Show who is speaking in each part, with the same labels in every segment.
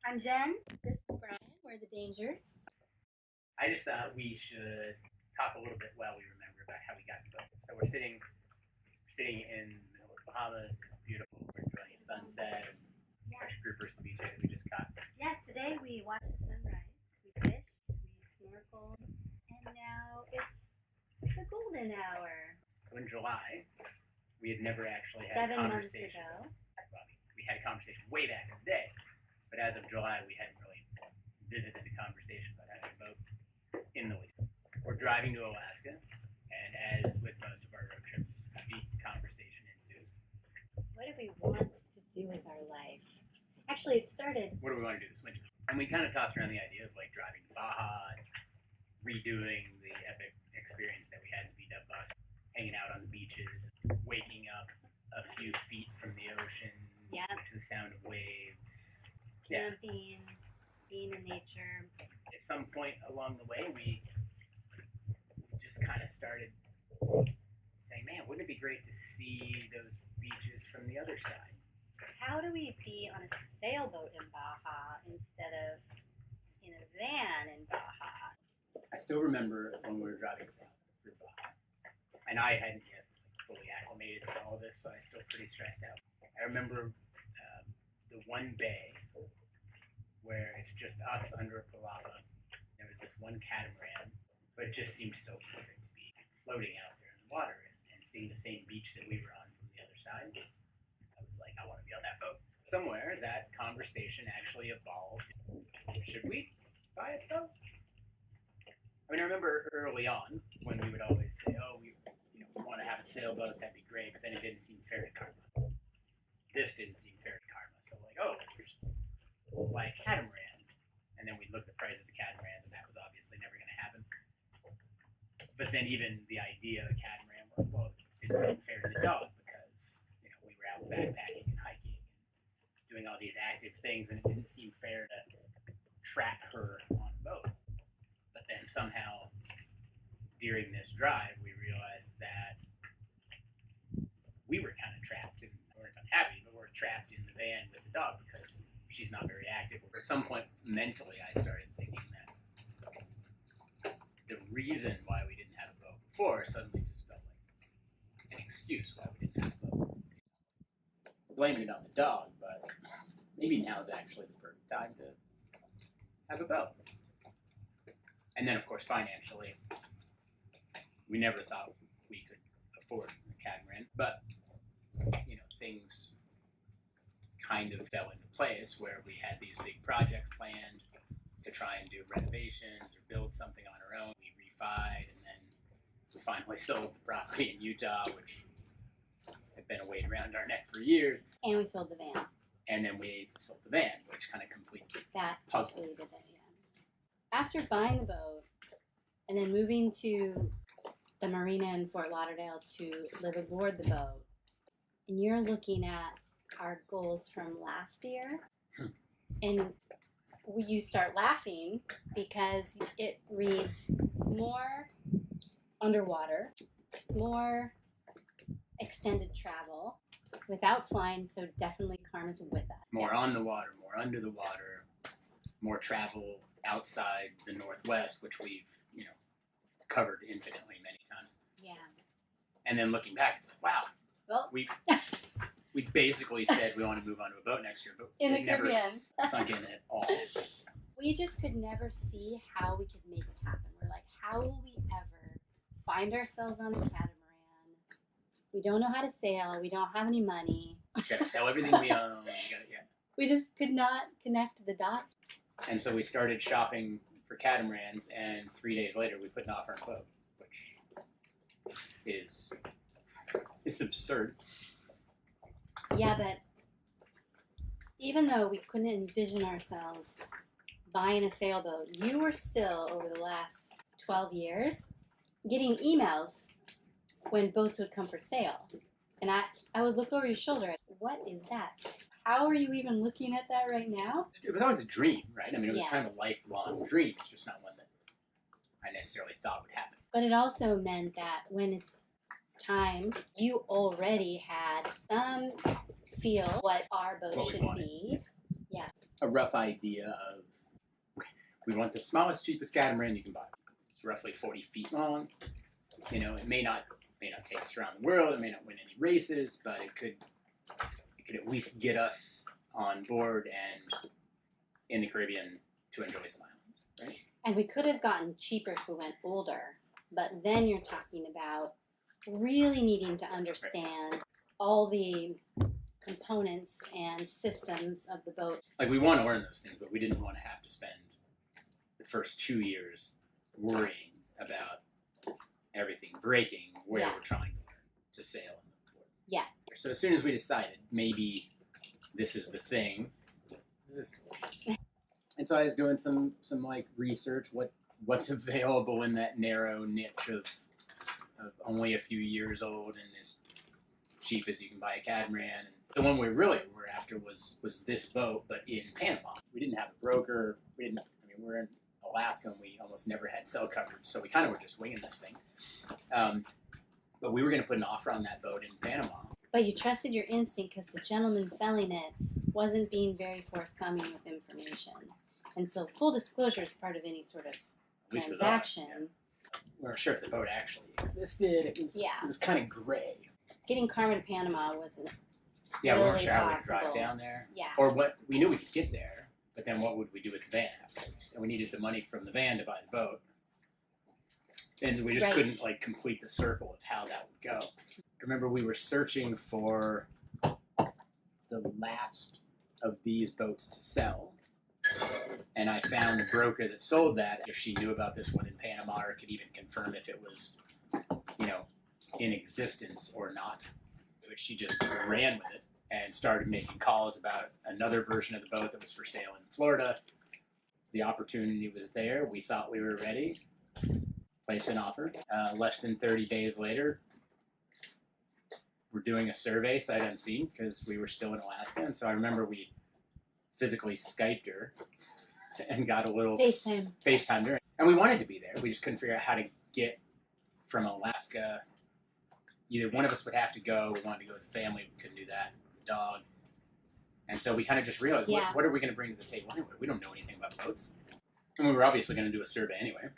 Speaker 1: I'm Jen. This is Brian. We're theDangerz.
Speaker 2: I just thought we should talk a little bit while we remember about how we got to boat. So we're sitting in the middle of the Bahamas. It's beautiful. We're enjoying a sunset and fresh groupers of beach that we just caught.
Speaker 1: Yeah, today we watched the sunrise. We fished, we snorkeled, and now it's the golden hour.
Speaker 2: So in July, we had never actually had
Speaker 1: 7
Speaker 2: a
Speaker 1: months
Speaker 2: conversation.
Speaker 1: ago.
Speaker 2: Well, we had a conversation way back in the day, but as of July, we hadn't really visited the conversation about having a boat in the lake. We're driving to Alaska, and as with most of our road trips, deep conversation ensues.
Speaker 1: What do we want to do with our life? Actually, it started.
Speaker 2: What do we want to do this winter? And we kind of tossed around the idea of like driving to Baja, and redoing the epic experience that we had in the beat-up bus, hanging out on the beaches, waking up a few feet from the ocean to the sound of waves.
Speaker 1: Camping, being in nature.
Speaker 2: At some point along the way, we just kind of started saying, man, wouldn't it be great to see those beaches from the other side?
Speaker 1: How do we be on a sailboat in Baja instead of in a van in Baja?
Speaker 2: I still remember when we were driving south through Baja, and I hadn't yet fully acclimated to all of this, so I was still pretty stressed out. I remember the one bay where it's just us under a palapa. There was this one catamaran, but it just seemed so perfect to be floating out there in the water and seeing the same beach that we were on from the other side. I was like, I want to be on that boat. Somewhere that conversation actually evolved. Should we buy a boat? I mean, I remember early on when we would always say, oh, we want to have a sailboat, that'd be great, but then it didn't seem fair to Karma. This didn't seem fair to Karma. So like, oh, we'll buy a catamaran. And then we looked at the prices of catamarans, and that was obviously never going to happen. But then even the idea of a catamaran, well, it didn't seem fair to the dog because, we were out backpacking and hiking and doing all these active things, and it didn't seem fair to trap her on a boat. But then somehow, during this drive, we realized that we were kind of trapped, and we weren't unhappy, but we're trapped in the van with the dog because she's not very active. At some point, mentally, I started thinking that the reason why we didn't have a boat before suddenly just felt like an excuse why we didn't have a boat. Blaming it on the dog, but maybe now is actually the perfect time to have a boat. And then, of course, financially, we never thought we could afford a catamaran, but things kind of fell into place where we had these big projects planned to try and do renovations or build something on our own. We refied, and then we finally sold the property in Utah, which had been a weight around our neck for years.
Speaker 1: And we sold the van.
Speaker 2: And then we sold the van, which kind of completed
Speaker 1: that
Speaker 2: puzzle.
Speaker 1: Completed it, yeah. After buying the boat and then moving to the marina in Fort Lauderdale to live aboard the boat, and you're looking at our goals from last year, and you start laughing because it reads more underwater, more extended travel without flying, so definitely Karma's with us.
Speaker 2: More on the water, more under the water, more travel outside the Northwest, which we've, covered infinitely many times.
Speaker 1: Yeah.
Speaker 2: And then looking back, it's like, wow,
Speaker 1: well,
Speaker 2: we basically said we want to move on to a boat next year, but it never sunk in at all.
Speaker 1: We just could never see how we could make it happen. We're like, how will we ever find ourselves on a catamaran? We don't know how to sail. We don't have any money.
Speaker 2: We got to sell everything we own.
Speaker 1: We just could not connect the dots.
Speaker 2: And so we started shopping for catamarans, and 3 days later we put an offer on a boat, which is absurd.
Speaker 1: Yeah, but even though we couldn't envision ourselves buying a sailboat, you were still, over the last 12 years, getting emails when boats would come for sale. And I would look over your shoulder, what is that? How are you even looking at that right now?
Speaker 2: It was always a dream, right? I mean, it was kind of a lifelong dream. It's just not one that I necessarily thought would happen.
Speaker 1: But it also meant that when it's time, you already had some feel what our boat should be. Yeah.
Speaker 2: A rough idea of we want the smallest, cheapest catamaran you can buy. It's roughly 40 feet long. You know, it may not take us around the world. It may not win any races, but it could at least get us on board and in the Caribbean to enjoy some islands, right?
Speaker 1: And we could have gotten cheaper if we went older, but then you're talking about really needing to understand all the components and systems of the boat.
Speaker 2: Like, we want to learn those things, but we didn't want to have to spend the first 2 years worrying about everything breaking where we're trying to learn to sail in the port.
Speaker 1: Yeah.
Speaker 2: So as soon as we decided maybe this is the thing, and so I was doing some like research, what's available in that narrow niche of only a few years old and as cheap as you can buy a catamaran. And the one we really were after was this boat, but in Panama. We didn't have a broker. We're in Alaska and we almost never had cell coverage, so we kind of were just winging this thing. But we were going to put an offer on that boat in Panama.
Speaker 1: But you trusted your instinct because the gentleman selling it wasn't being very forthcoming with information. And so full disclosure is part of any sort of transaction.
Speaker 2: We weren't sure if the boat actually existed. It was kind of gray.
Speaker 1: Getting Karma to Panama wasn't
Speaker 2: we
Speaker 1: really
Speaker 2: weren't sure how we'd
Speaker 1: possible.
Speaker 2: drive down there.
Speaker 1: Yeah.
Speaker 2: Or what, we knew we could get there, but then what would we do with the van afterwards? And we needed the money from the van to buy the boat. And we just couldn't like complete the circle of how that would go. I remember we were searching for the last of these boats to sell. And I found a broker that sold that. If she knew about this one in Panama or could even confirm if it was, in existence or not. She just ran with it and started making calls about another version of the boat that was for sale in Florida. The opportunity was there. We thought we were ready. Placed an offer. Less than 30 days later, we're doing a survey sight unseen because we were still in Alaska. And so I remember we physically Skyped her and got a little FaceTimed her. And we wanted to be there. We just couldn't figure out how to get from Alaska. Either one of us would have to go. We wanted to go as a family. We couldn't do that. The dog. And so we kind of just realized, what are we going to bring to the table anyway? We don't know anything about boats. And we were obviously going to do a survey anyway.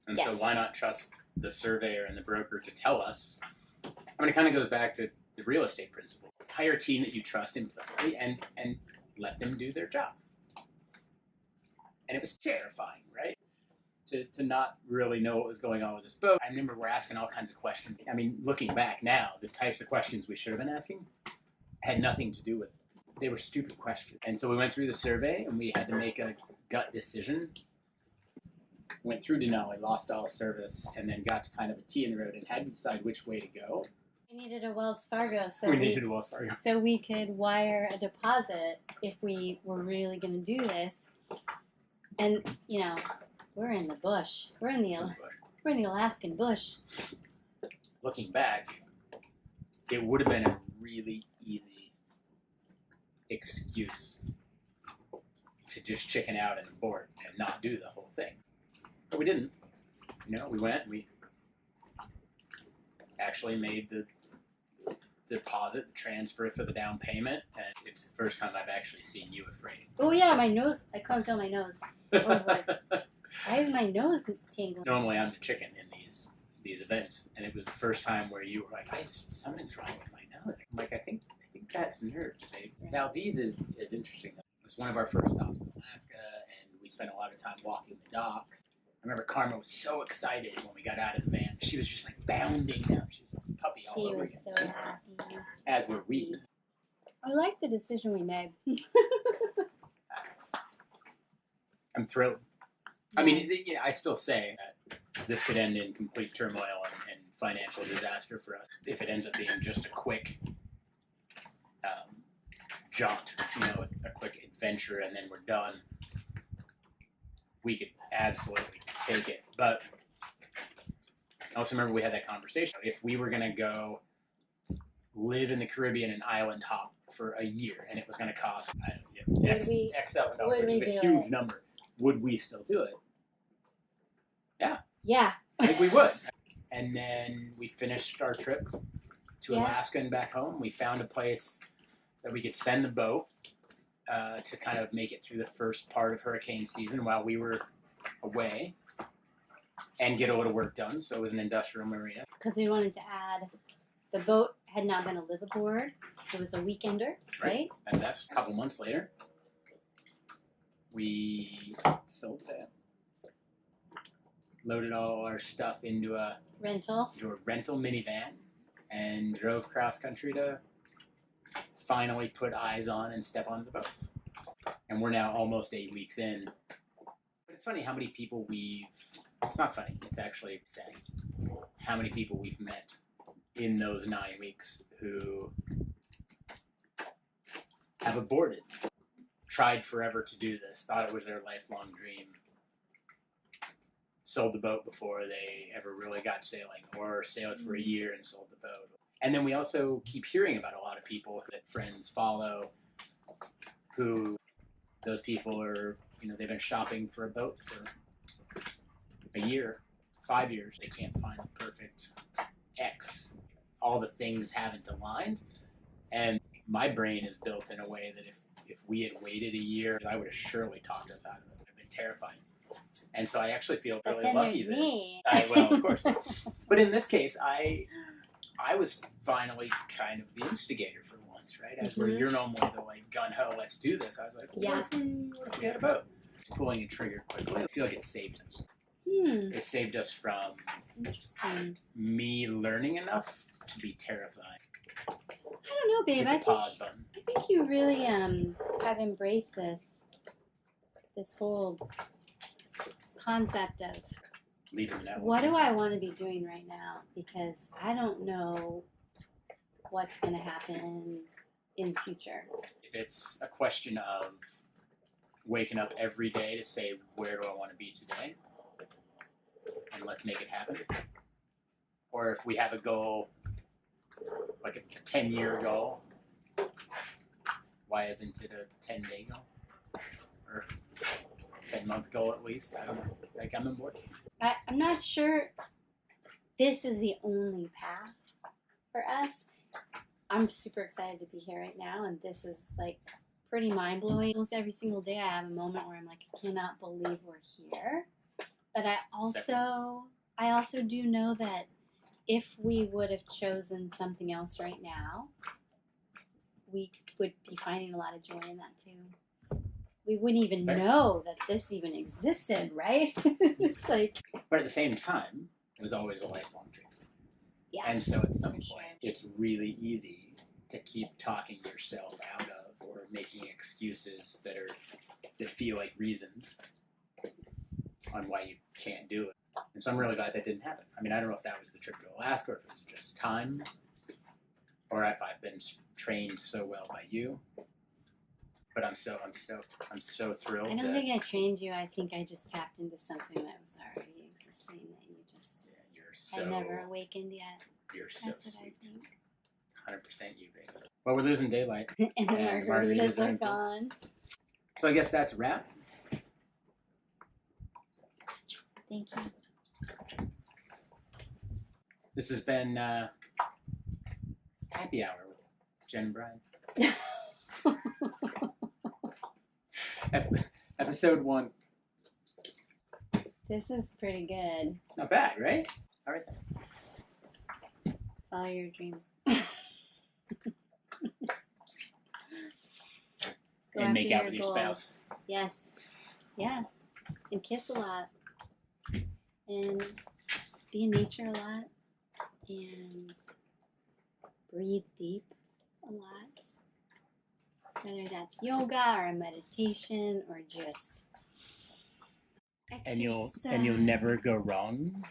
Speaker 2: And so why not trust the surveyor and the broker to tell us? I mean, it kind of goes back to the real estate principle. Hire a team that you trust implicitly and let them do their job. And it was terrifying, right? To not really know what was going on with this boat. I remember we're asking all kinds of questions. I mean, looking back now, the types of questions we should have been asking had nothing to do with it. They were stupid questions. And so we went through the survey and we had to make a gut decision. Went through Denali, lost all service, and then got to kind of a T in the road and had to decide which way to go.
Speaker 1: We needed a Wells Fargo, so we could wire a deposit if we were really going to do this. And we're in the bush. We're in the Alaskan bush.
Speaker 2: Looking back, it would have been a really easy excuse to just chicken out and abort and not do the whole thing. But we didn't. We went and we actually made the deposit, the transfer for the down payment, and it's the first time I've actually seen you afraid.
Speaker 1: Oh yeah, my nose, I couldn't feel my nose. I was like, why is my nose tingling?
Speaker 2: Normally I'm the chicken in these events, and it was the first time where you were like, something's wrong with my nose. I'm like, I think that's nerves, babe. Yeah. Valdez is interesting. It was one of our first stops in Alaska, and we spent a lot of time walking the docks. I remember Karma was so excited when we got out of the van. She was just like bounding down. She was like a puppy all over again.
Speaker 1: She was so happy.
Speaker 2: As were we.
Speaker 1: I like the decision we made.
Speaker 2: I'm thrilled. I mean, I still say that this could end in complete turmoil and financial disaster for us if it ends up being just a quick jaunt, a quick adventure, and then we're done. We could absolutely take it. But I also remember we had that conversation. If we were going to go live in the Caribbean and island hop for a year, and it was going to cost X thousand dollars, which is a huge number, would we still do it? Yeah.
Speaker 1: Yeah.
Speaker 2: I think we would. And then we finished our trip to Alaska and back home. We found a place that we could send the boat to kind of make it through the first part of hurricane season while we were away and get a little work done. So it was an industrial marina.
Speaker 1: Because we wanted to add, the boat had not been a liveaboard. It was a weekender, right?
Speaker 2: And that's a couple months later. We sold it. Loaded all our stuff into a
Speaker 1: rental
Speaker 2: minivan and drove cross country to finally put eyes on and step onto the boat. And we're now almost 8 weeks in. But it's funny how many people it's not funny, it's actually sad how many people we've met in those 9 weeks who have aborted, tried forever to do this, thought it was their lifelong dream, sold the boat before they ever really got sailing, or sailed for a year and sold the boat. And then we also keep hearing about a lot of people that friends follow who those people are, they've been shopping for a boat for a year, 5 years. They can't find the perfect X. All the things haven't aligned. And my brain is built in a way that if we had waited a year, I would have surely talked us out of it. I've been terrified. And so I actually feel really lucky that well, of course. But in this case, I was finally kind of the instigator for once, right? As where you're normally the gun-ho, let's do this. I was like, what if we had a boat? Pulling a trigger quickly. I feel like it saved us. It saved us from me learning enough to be terrified.
Speaker 1: I don't know, babe. I think you really have embraced this whole concept of what do I want to be doing right now, because I don't know what's going to happen in the future.
Speaker 2: If it's a question of waking up every day to say, where do I want to be today? And let's make it happen. Or if we have a goal, like a 10-year goal, why isn't it a 10-day goal? Or 10-month goal at least? I don't know. I'm on board.
Speaker 1: I'm not sure this is the only path for us. I'm super excited to be here right now, and this is pretty mind-blowing. Almost every single day I have a moment where I'm like, I cannot believe we're here. But I also do know that if we would have chosen something else right now, we would be finding a lot of joy in that too. We wouldn't even know that this even existed, right? It's
Speaker 2: But at the same time, it was always a lifelong dream.
Speaker 1: Yeah.
Speaker 2: And so at some point, it's really easy to keep talking yourself out of or making excuses that feel like reasons on why you can't do it. And so I'm really glad that didn't happen. I mean, I don't know if that was the trip to Alaska, or if it was just time, or if I've been trained so well by you. But I'm so thrilled.
Speaker 1: I don't think I trained you. I think I just tapped into something that was already existing that you just had never awakened yet.
Speaker 2: You're so sweet. 100% you, baby. Well, we're losing daylight.
Speaker 1: And the margaritas are gone.
Speaker 2: So I guess that's a wrap.
Speaker 1: Thank you.
Speaker 2: This has been Happy Hour with Jen and Brian. Episode 1.
Speaker 1: This is pretty good.
Speaker 2: It's not bad, right? All right then.
Speaker 1: Follow your dreams.
Speaker 2: And make out with your spouse.
Speaker 1: Yes. Yeah. And kiss a lot. And be in nature a lot. And breathe deep a lot. Whether that's yoga or a meditation or just exercise.
Speaker 2: And you'll never go wrong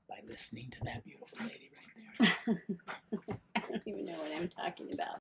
Speaker 2: by listening to that beautiful lady right there.
Speaker 1: I don't even know what I'm talking about.